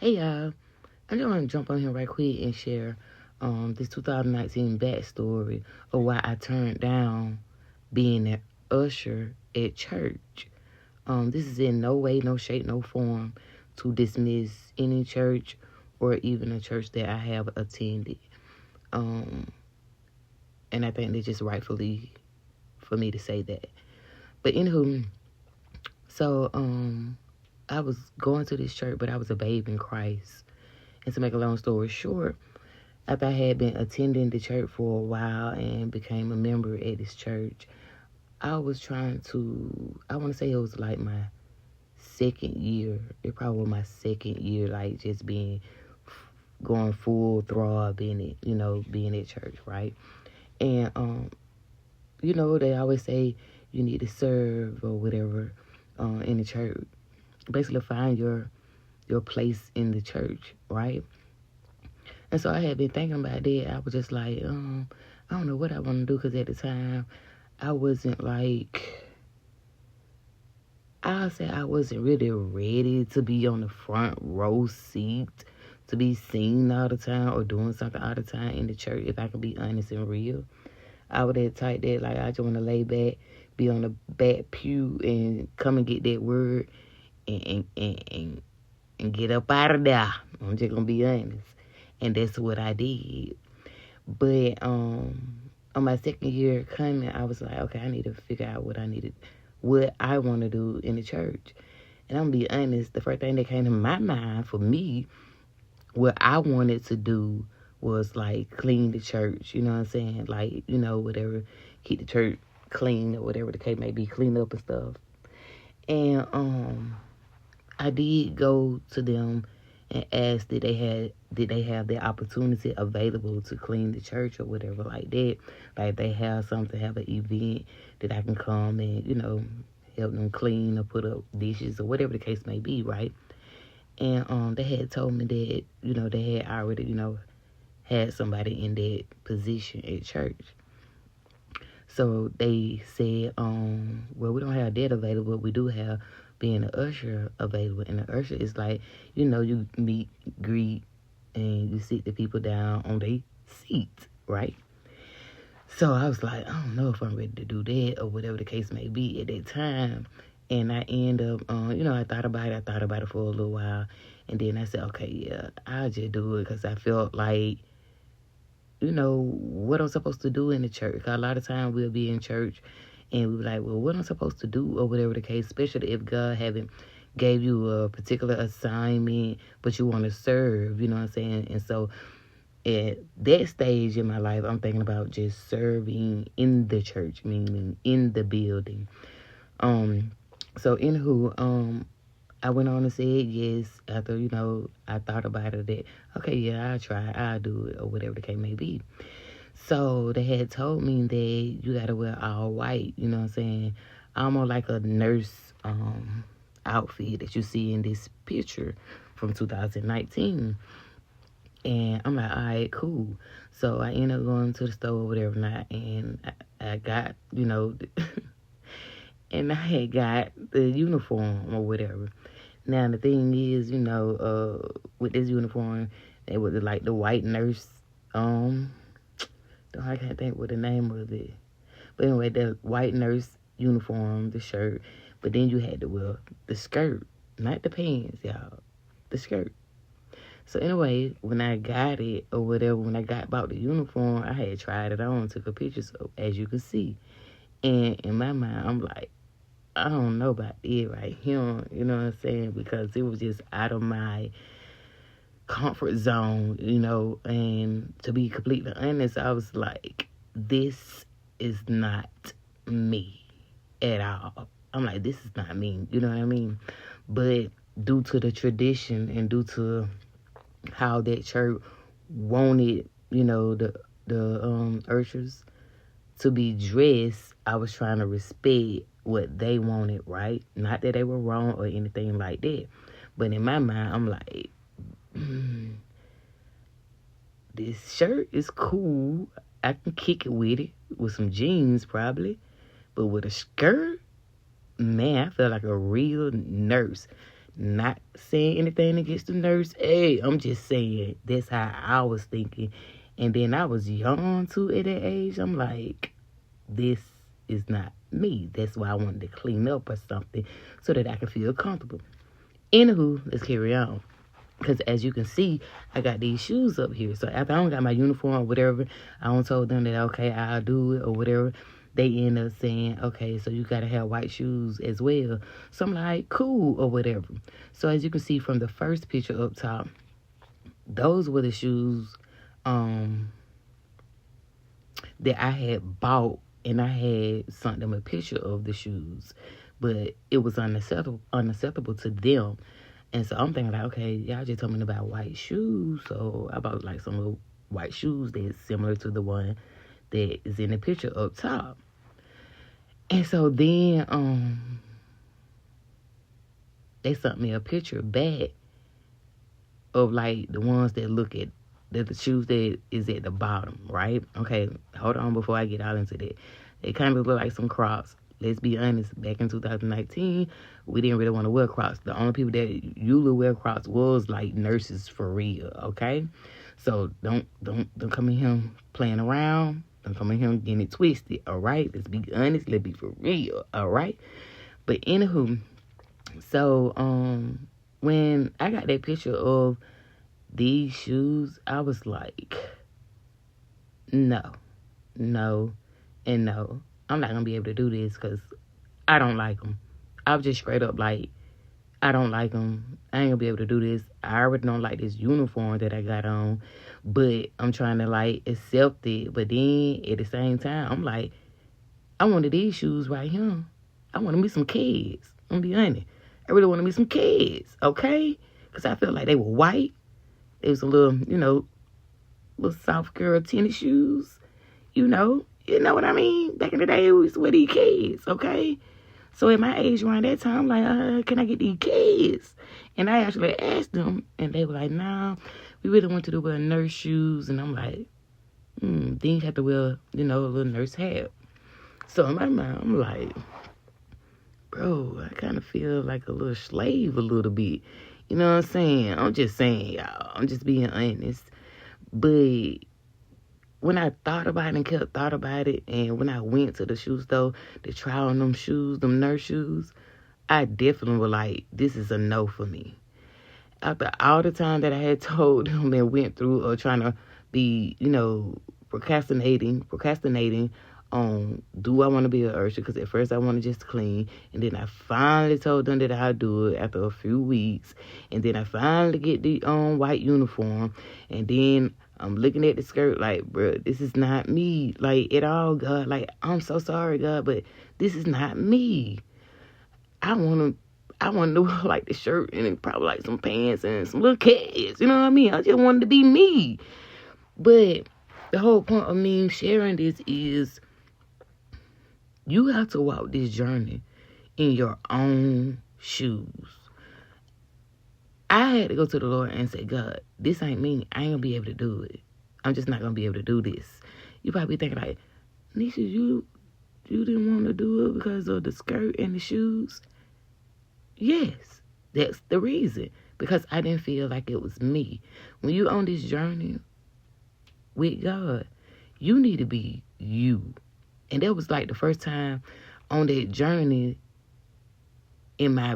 Hey y'all, I just want to jump on here right quick and share this 2019 backstory of why I turned down being an usher at church. This is in no way, no shape, no form to dismiss any church or even a church that I have attended. And I think they're just rightfully for me to say that. But anywho, so I was going to this church, but I was a babe in Christ. And to make a long story short, after I had been attending the church for a while and became a member at this church, I was trying to, I want to say it was like my second year. It probably was my second year, like just going full throb in it, being at church, right? And, they always say you need to serve or whatever in the church. Basically, find your place in the church, right? And so I had been thinking about that. I was just like, I don't know what I want to do, because at the time, I wasn't like, I'll say I wasn't really ready to be on the front row seat, to be seen all the time or doing something all the time in the church, if I can be honest and real. I would have typed that, like, I just want to lay back, be on the back pew and come and get that word and get up out of there. I'm just going to be honest. And that's what I did. But on my second year coming, I was like, okay, I need to figure out what I want to do in the church. And I'm going to be honest, the first thing that came to my mind for me, what I wanted to do was like clean the church, you know what I'm saying? Like, whatever, keep the church clean or whatever the case may be, clean up and stuff. And I did go to them and ask did they have the opportunity available to clean the church or whatever like that. Like they have an event that I can come and, help them clean or put up dishes or whatever the case may be, right? And they had told me that, they had already, had somebody in that position at church. So they said, well, we don't have that available. We do have being an usher available. And the usher is like, you meet, greet, and you sit the people down on their seats, right? So I was like, I don't know if I'm ready to do that or whatever the case may be at that time. And I end up, I thought about it for a little while. And then I said, okay, yeah, I'll just do it, because I felt like, what I'm supposed to do in the church. Because a lot of times we'll be in church and we'll be like, well, what I'm supposed to do or whatever the case, especially if God haven't gave you a particular assignment, but you want to serve, you know what I'm saying? And so at that stage in my life, I'm thinking about just serving in the church, meaning in the building. So anywho, I went on and said yes after, I thought about it that, okay, yeah, I'll try, I'll do it, or whatever the case may be. So they had told me that you got to wear all white, you know what I'm saying? Almost like a nurse outfit that you see in this picture from 2019. And I'm like, all right, cool. So I ended up going to the store or whatever night, and I got, and I had got the uniform or whatever. Now, the thing is, with this uniform, it was like the white nurse, I can't think what the name of it. But anyway, the white nurse uniform, the shirt, but then you had to wear the skirt, not the pants, y'all, the skirt. So anyway, when I got it or whatever, when I got about the uniform, I had tried it on, took a picture, so as you can see. And in my mind, I'm like, I don't know about it right here, you know what I'm saying? Because it was just out of my comfort zone, and to be completely honest, I was like, this is not me at all. I'm like, this is not me, you know what I mean? But due to the tradition and due to how that church wanted, the ushers to be dressed, I was trying to respect what they wanted, right? Not that they were wrong or anything like that. But in my mind, I'm like, this shirt is cool. I can kick it with some jeans probably. But with a skirt, man, I felt like a real nurse. Not saying anything against the nurse. Hey, I'm just saying that's how I was thinking. And then I was young too at that age. I'm like, this is not me. That's why I wanted to clean up or something so that I can feel comfortable. Anywho, let's carry on. Because as you can see, I got these shoes up here. So after I don't got my uniform or whatever, I don't told them that, okay, I'll do it or whatever. They end up saying, okay, so you got to have white shoes as well. So I'm like, cool or whatever. So as you can see from the first picture up top, those were the shoes that I had bought. And I had sent them a picture of the shoes. But it was unacceptable to them. And so I'm thinking like, okay, y'all just told me about white shoes. So I bought like some little white shoes that's similar to the one that is in the picture up top. And so then they sent me a picture back of like the ones that look at the shoes that is at the bottom, right? Okay, hold on before I get out into that. They kind of look like some Crocs. Let's be honest, back in 2019, we didn't really want to wear Crocs. The only people that usually wear Crocs was like nurses for real, okay? So don't come in here playing around. Don't come in here getting it twisted, all right? Let's be honest. Let's be for real, all right? But anywho, so when I got that picture of these shoes, I was like, no, and no. I'm not going to be able to do this because I don't like them. I was just straight up like, I don't like them. I ain't going to be able to do this. I already don't like this uniform that I got on. But I'm trying to, like, accept it. But then, at the same time, I'm like, I wanted these shoes right here. I wanted me some kids. I'm going to be honest. I really wanted me some kids, okay? Because I felt like they were white. It was a little, little soft girl tennis shoes, You know what I mean? Back in the day, we used to wear these kids, okay? So at my age around that time, I'm like, can I get these kids? And I actually asked them, and they were like, nah, we really want you to wear nurse shoes. And I'm like, then you have to wear, a little nurse hat. So in my mind, I'm like, bro, I kind of feel like a little slave a little bit. You know what I'm saying? I'm just saying, y'all. I'm just being honest. But when I thought about it and kept thought about it, and when I went to the shoe store to try on them shoes, them nurse shoes, I definitely was like, this is a no for me. After all the time that I had told them and went through or trying to be, procrastinating on do I want to be an usher, because at first I wanted just clean, and then I finally told them that I'll do it after a few weeks, and then I finally get the white uniform, and then I'm looking at the skirt like, bro, this is not me, like, at all, God. Like, I'm so sorry, God, but this is not me. I want to wear, like, the shirt and then probably, like, some pants and some little kids, you know what I mean? I just wanted to be me. But the whole point of me sharing this is you have to walk this journey in your own shoes. I had to go to the Lord and say, God, this ain't me. I ain't going to be able to do it. I'm just not going to be able to do this. You probably thinking like, Nisha, you didn't want to do it because of the skirt and the shoes? Yes, that's the reason. Because I didn't feel like it was me. When you on this journey with God, you need to be you. And that was like the first time on that journey in my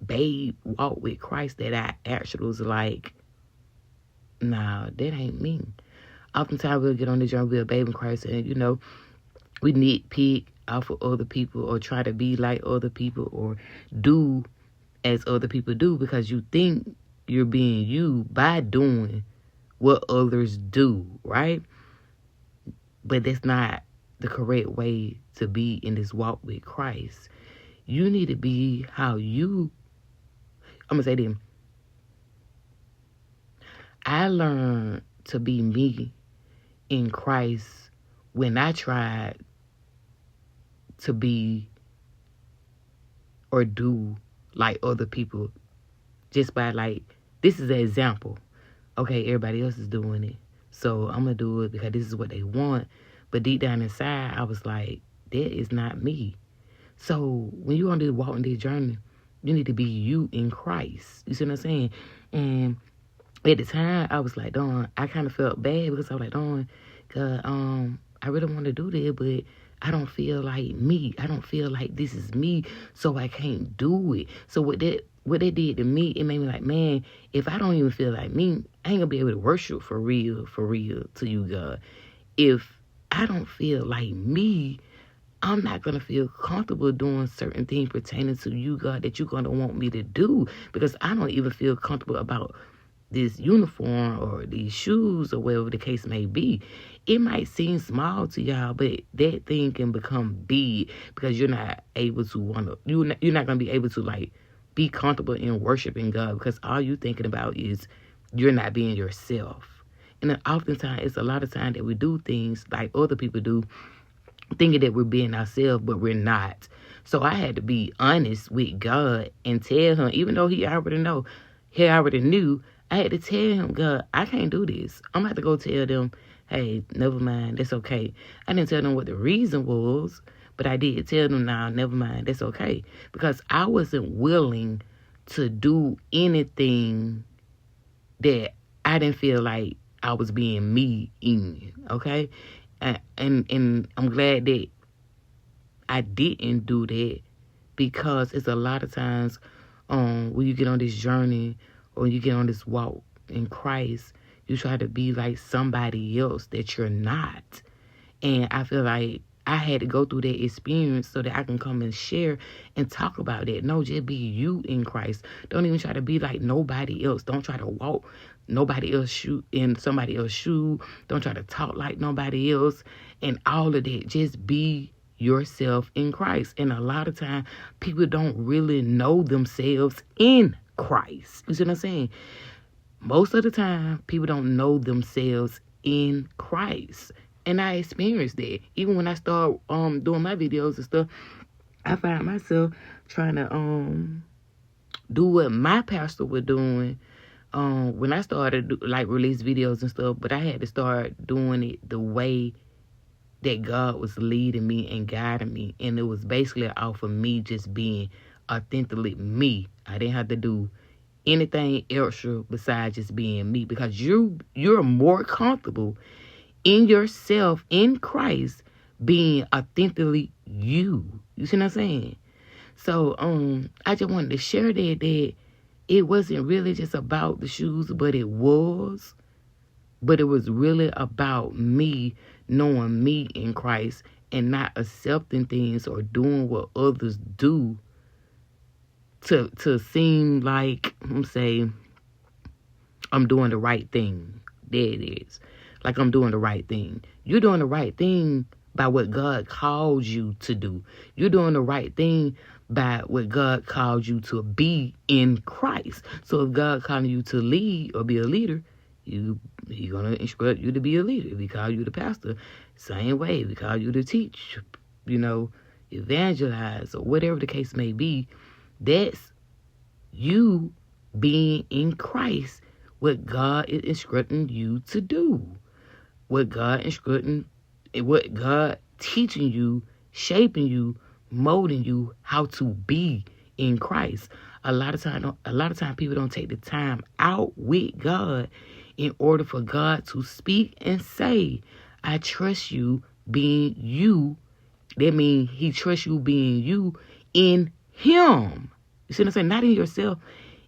babe walk with Christ that I actually was like, nah, that ain't me. Oftentimes we'll get on the journey with a babe in Christ and, we nitpick off of other people or try to be like other people or do as other people do because you think you're being you by doing what others do, right? But that's not the correct way to be in this walk with Christ. You need to be how you, I'm going to say this. I learned to be me in Christ when I tried to be or do like other people just by like, this is an example. Okay, everybody else is doing it. So I'm going to do it because this is what they want. But deep down inside, I was like, that is not me. So when you're on this walking this journey, You need to be you in Christ. You see what I'm saying? And at the time, I was like, darn, I kind of felt bad because I was like, darn, cause I really want to do that, but I don't feel like me. I don't feel like this is me, so I can't do it. So what that did to me, it made me like, man, if I don't even feel like me, I ain't gonna be able to worship for real to you, God. If I don't feel like me, I'm not going to feel comfortable doing certain things pertaining to you, God, that you're going to want me to do, because I don't even feel comfortable about this uniform or these shoes or whatever the case may be. It might seem small to y'all, but that thing can become big because you're not able to you're not going to be able to like be comfortable in worshiping God, because all you thinking about is you're not being yourself. And then oftentimes, it's a lot of time that we do things like other people do, thinking that we're being ourselves, but we're not. So I had to be honest with God and tell him, even though he already knew, I had to tell him, God, I can't do this. I'm going to have to go tell them, hey, never mind, that's okay. I didn't tell them what the reason was, but I did tell them, nah, never mind, that's okay. Because I wasn't willing to do anything that I didn't feel like I was being me in, okay? And I'm glad that I didn't do that, because it's a lot of times when you get on this journey or you get on this walk in Christ, you try to be like somebody else that you're not. And I feel like I had to go through that experience so that I can come and share and talk about that. No, just be you in Christ. Don't even try to be like nobody else. Don't try to walk nobody else in somebody else's shoe. Don't try to talk like nobody else and all of that. Just be yourself in Christ. And a lot of time, people don't really know themselves in Christ. You see what I'm saying? Most of the time, people don't know themselves in Christ. And I experienced that. Even when I started doing my videos and stuff, I found myself trying to do what my pastor was doing when I started release videos and stuff. But I had to start doing it the way that God was leading me and guiding me. And it was basically off of me just being authentically me. I didn't have to do anything extra besides just being me, because you're more comfortable in yourself in Christ being authentically you. You see what I'm saying? So I just wanted to share that it wasn't really just about the shoes, but it was really about me knowing me in Christ and not accepting things or doing what others do to seem like I'm doing the right thing. There it is. Like I'm doing the right thing. You're doing the right thing by what God called you to do. You're doing the right thing by what God called you to be in Christ. So if God calling you to lead or be a leader, He's going to instruct you to be a leader. If he call you the pastor, same way. If he call you to teach, evangelize, or whatever the case may be, that's you being in Christ, what God is instructing you to do. What God teaching you, shaping you, molding you how to be in Christ. A lot of time people don't take the time out with God in order for God to speak and say, I trust you being you. That means he trusts you being you in him. You see what I'm saying? Not in yourself,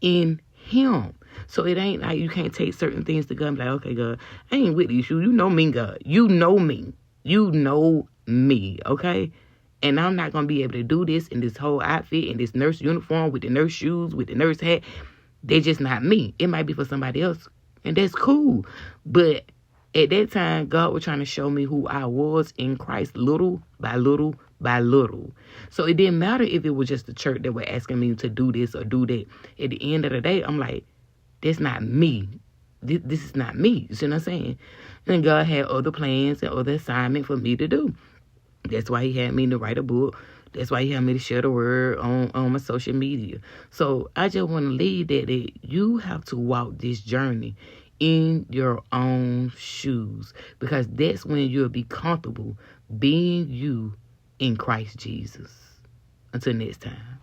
in him. So it ain't like you can't take certain things to God and be like, okay, God, I ain't with these shoes. You know me, God. You know me. You know me, okay? And I'm not going to be able to do this in this whole outfit, in this nurse uniform, with the nurse shoes, with the nurse hat. They're just not me. It might be for somebody else, and that's cool. But at that time, God was trying to show me who I was in Christ little by little by little. So it didn't matter if it was just the church that were asking me to do this or do that. At the end of the day, I'm like, that's not me. This is not me. You see what I'm saying? And God had other plans and other assignments for me to do. That's why he had me to write a book. That's why he had me to share the word on my social media. So I just want to leave that you have to walk this journey in your own shoes, because that's when you'll be comfortable being you in Christ Jesus. Until next time.